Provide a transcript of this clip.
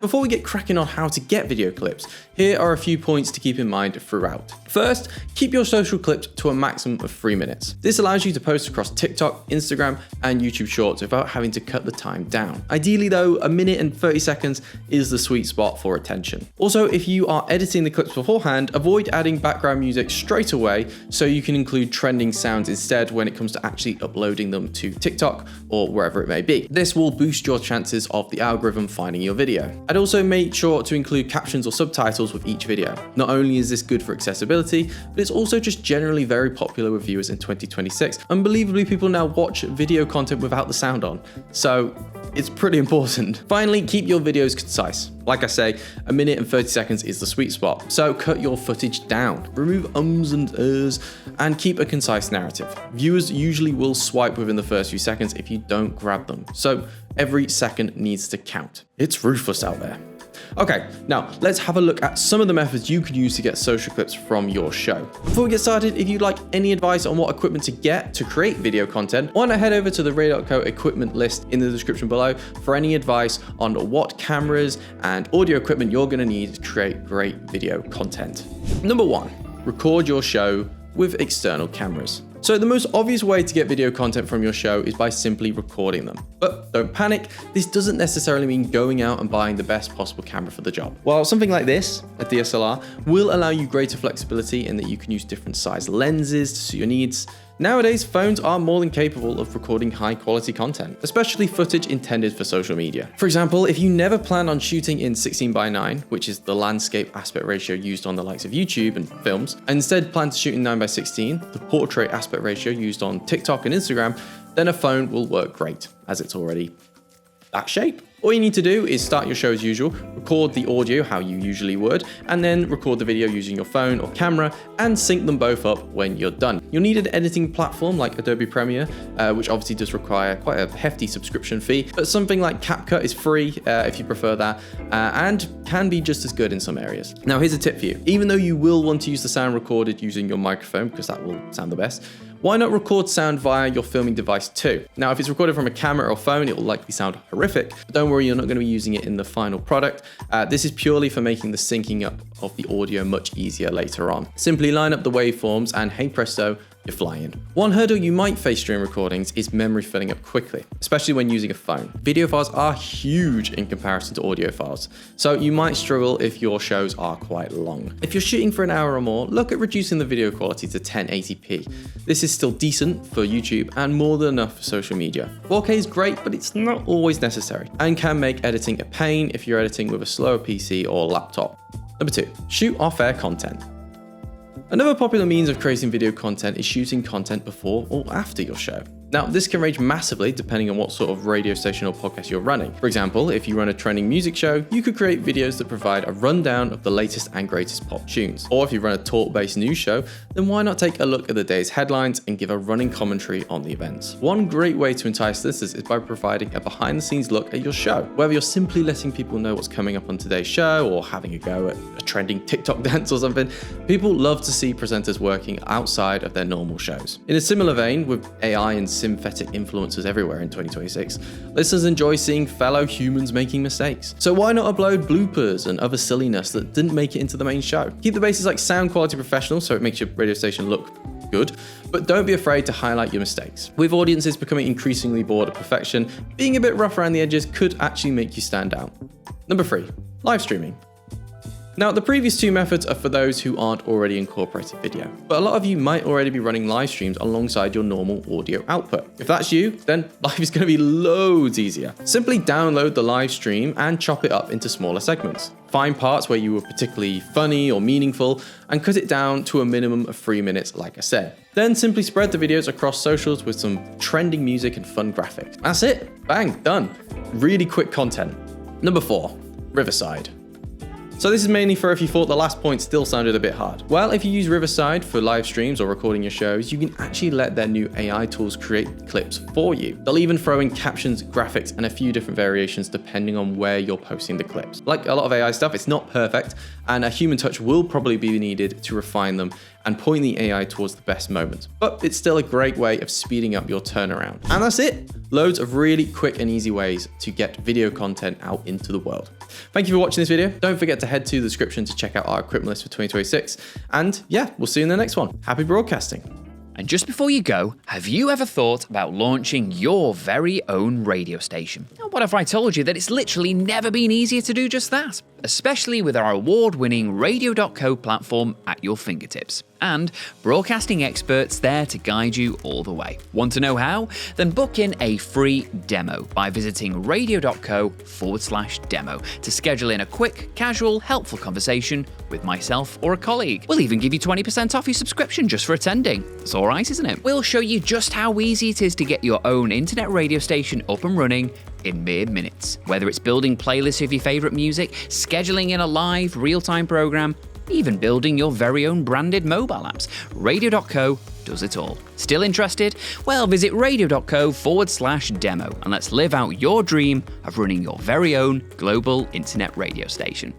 Before we get cracking on how to get video clips, here are a few points to keep in mind throughout. First, keep your social clips to a maximum of 3 minutes. This allows you to post across TikTok, Instagram, and YouTube Shorts without having to cut the time down. Ideally though, 1 minute and 30 seconds is the sweet spot for attention. Also, if you are editing the clips beforehand, avoid adding background music straight away so you can include trending sounds instead when it comes to actually uploading them to TikTok or wherever it may be. This will boost your chances of the algorithm finding your video. I'd also make sure to include captions or subtitles with each video. Not only is this good for accessibility, but it's also just generally very popular with viewers in 2026. Unbelievably, people now watch video content without the sound on, so it's pretty important. Finally, keep your videos concise. Like I say, 1 minute and 30 seconds is the sweet spot, so cut your footage down. Remove ums and ers, and keep a concise narrative. Viewers usually will swipe within the first few seconds if you don't grab them, so every second needs to count. It's ruthless out there. Okay, now let's have a look at some of the methods you could use to get social clips from your show. Before we get started, if you'd like any advice on what equipment to get to create video content, why not head over to the Radio.co equipment list in the description below for any advice on what cameras and audio equipment you're going to need to create great video content. Number 1, record your show with external cameras. So the most obvious way to get video content from your show is by simply recording them. But don't panic, this doesn't necessarily mean going out and buying the best possible camera for the job. While something like this, a DSLR, will allow you greater flexibility in that you can use different size lenses to suit your needs, nowadays phones are more than capable of recording high quality content, especially footage intended for social media. For example, if you never plan on shooting in 16:9, which is the landscape aspect ratio used on the likes of YouTube and films, and instead plan to shoot in 9:16, the portrait aspect ratio used on TikTok and Instagram, then a phone will work great, as it's already that shape. All you need to do is start your show as usual, record the audio how you usually would, and then record the video using your phone or camera and sync them both up when you're done. You'll need an editing platform like Adobe Premiere, which obviously does require quite a hefty subscription fee, but something like CapCut is free if you prefer that, and can be just as good in some areas. Now here's a tip for you. Even though you will want to use the sound recorded using your microphone, because that will sound the best, why not record sound via your filming device too? Now, if it's recorded from a camera or phone, it will likely sound horrific, but don't worry, you're not going to be using it in the final product. This is purely for making the syncing up of the audio much easier later on. Simply line up the waveforms and hey presto, you're flying. One hurdle you might face during recordings is memory filling up quickly, especially when using a phone. Video files are huge in comparison to audio files, so you might struggle if your shows are quite long. If you're shooting for an hour or more, look at reducing the video quality to 1080p. This is still decent for YouTube and more than enough for social media. 4K is great, but it's not always necessary and can make editing a pain if you're editing with a slower PC or laptop. Number 2, shoot off-air content. Another popular means of creating video content is shooting content before or after your show. Now, this can range massively depending on what sort of radio station or podcast you're running. For example, if you run a trending music show, you could create videos that provide a rundown of the latest and greatest pop tunes. Or if you run a talk-based news show, then why not take a look at the day's headlines and give a running commentary on the events. One great way to entice listeners is by providing a behind-the-scenes look at your show. Whether you're simply letting people know what's coming up on today's show or having a go at a trending TikTok dance or something, people love to see presenters working outside of their normal shows. In a similar vein, with AI and synthetic influencers everywhere in 2026, listeners enjoy seeing fellow humans making mistakes. So why not upload bloopers and other silliness that didn't make it into the main show? Keep the basics like sound quality professional so it makes your radio station look good, but don't be afraid to highlight your mistakes. With audiences becoming increasingly bored of perfection, being a bit rough around the edges could actually make you stand out. Number 3, live streaming. Now, the previous 2 methods are for those who aren't already incorporating video, but a lot of you might already be running live streams alongside your normal audio output. If that's you, then life is going to be loads easier. Simply download the live stream and chop it up into smaller segments. Find parts where you were particularly funny or meaningful and cut it down to a minimum of 3 minutes, like I said. Then simply spread the videos across socials with some trending music and fun graphics. That's it, bang, done. Really quick content. Number 4, Riverside. So this is mainly for if you thought the last point still sounded a bit hard. Well, if you use Riverside for live streams or recording your shows, you can actually let their new AI tools create clips for you. They'll even throw in captions, graphics, and a few different variations depending on where you're posting the clips. Like a lot of AI stuff, it's not perfect, and a human touch will probably be needed to refine them and point the AI towards the best moment. But it's still a great way of speeding up your turnaround. And that's it. Loads of really quick and easy ways to get video content out into the world. Thank you for watching this video. Don't forget to head to the description to check out our equipment list for 2026. And yeah, we'll see you in the next one. Happy broadcasting. And just before you go, have you ever thought about launching your very own radio station? Now, what if I told you that it's literally never been easier to do just that? Especially with our award-winning Radio.co platform at your fingertips. And broadcasting experts there to guide you all the way. Want to know how? Then book in a free demo by visiting radio.co/demo to schedule in a quick, casual, helpful conversation with myself or a colleague. We'll even give you 20% off your subscription just for attending. It's all right, isn't it? We'll show you just how easy it is to get your own internet radio station up and running in mere minutes. Whether it's building playlists of your favorite music, scheduling in a live, real-time program, even building your very own branded mobile apps, Radio.co does it all. Still interested? Well, visit radio.co/demo and let's live out your dream of running your very own global internet radio station.